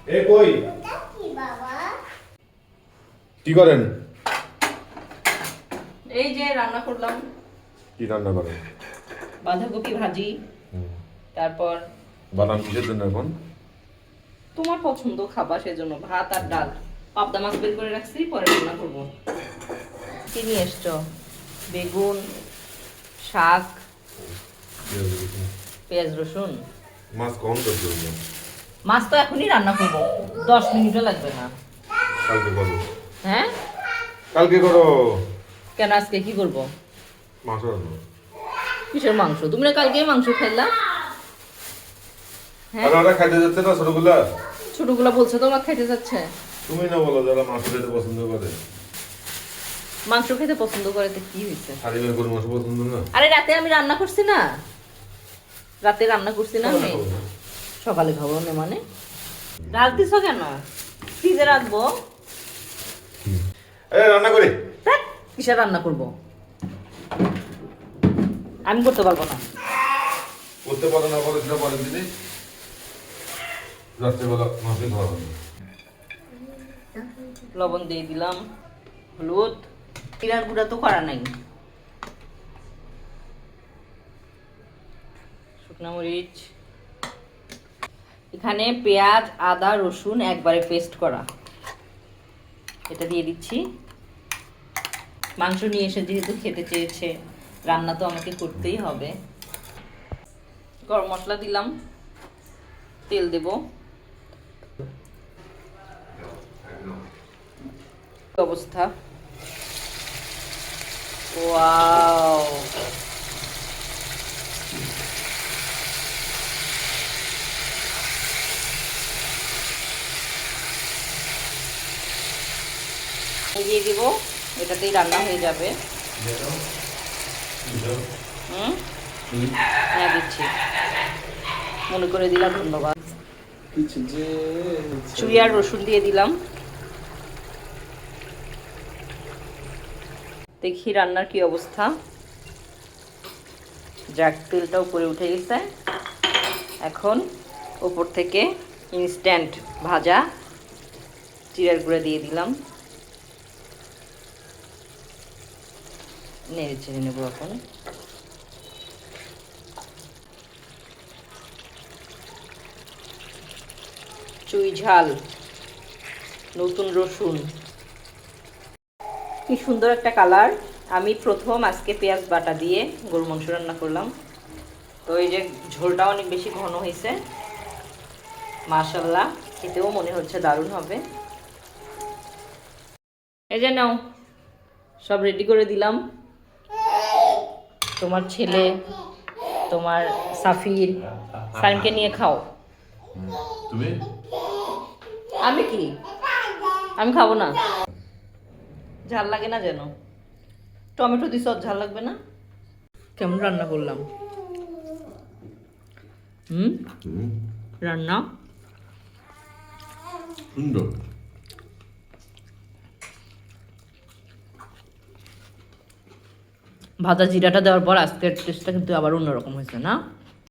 এ কই কি করেন? এই যে রান্না করলাম। কি রান্না করেন? বাঁধাকপি ভাজি, তারপর বাদাম কিসের জন্য এখন? তোমার পছন্দ খাবার, সেজন্য ভাত আর ডাল। পাবদা মাছ বের করে রাখছি, পরে রান্না করবো। কি নিয়ে এসছো? বেগুন, শাক, পেঁয়াজ রসুন। মাছ কম করতে। মাছ তো এখনই রান্না করবো, 10 মিনিটও লাগবে না। কালকে করো। হ্যাঁ, কালকে করো। কেন আজকে কি করবো? মাছ রান্না। কিসের মাংস? তুমি না কালকে মাংস খাইলা? হ্যাঁ, আর ওরা খাইতে যাচ্ছে না ছোটগুলা? ছোটগুলা বলছে তোমার খাইতে যাচ্ছে। তুমি না বলো যারা মাছ খেতে পছন্দ করে। মাংস খেতে পছন্দ করে তো কি হয়েছে? হারিমের গরু মাংস পছন্দ না? আরে রাতে আমি রান্না করছি না, রাতে রান্না করছি না আমি। সকালে খাবো না মানে? রাত দিছো কেন? ফ্রিজে রাখবো। রান্না করি। কিসের রান্না করব? আমি করতে পারবো না। করতে পারো না বলে সেটা পরের দিনে রাত্রেবেলা মাছে খাওয়া হবে। লবণ দিয়ে দিলাম, হলুদ, জিরার গুঁড়া তো করা নাই, শুকনো মরিচ, এখানে পেঁয়াজ, আদা, রসুন একবারে পেস্ট করা, এটা দিয়ে দিচ্ছি। মাংস নিয়ে এসে যেহেতু খেতে চেয়েছে, রান্না তো আমাকে করতেই হবে। গরম মশলা দিলাম, তেল দেব। অবস্থা, ওয়াও, দিয়ে দিব, এটাতেই রান্না হয়ে যাবে। হ্যাঁ দিচ্ছি, মনে করে দিলাম, ধন্যবাদ। চুই আর রসুন দিয়ে দিলাম। দেখি রান্নার কি অবস্থা। যাক, তেলটা উপরে উঠে গেছে। এখন উপর থেকে ইনস্ট্যান্ট ভাজা জিরার গুঁড়া দিয়ে দিলাম, নেড়ে চেড়ে নেবো এখন। চুই ঝাল, নতুন রসুন, কি সুন্দর একটা কালার। আমি প্রথম আজকে পেঁয়াজ বাটা দিয়ে গরু মাংস রান্না করলাম, তো এই যে ঝোলটা অনেক বেশি ঘন হয়েছে, মাশাআল্লাহ, খেতেও মনে হচ্ছে দারুণ হবে। এই যে নাও, সব রেডি করে দিলাম। তোমার ছেলে, তোমার সাফির, সাইমকে নিয়ে খাও। তুমি? আমি কি, আমি খাবো না। ঝাল লাগে না যেন? টমেটো দিছ, ঝাল লাগবে না? কেমন রান্না করলাম? রান্না সুন্দর। ভাজা জিরাটা দেওয়ার পর আজকের টেস্টটা কিন্তু আবার অন্যরকম হয়েছে না?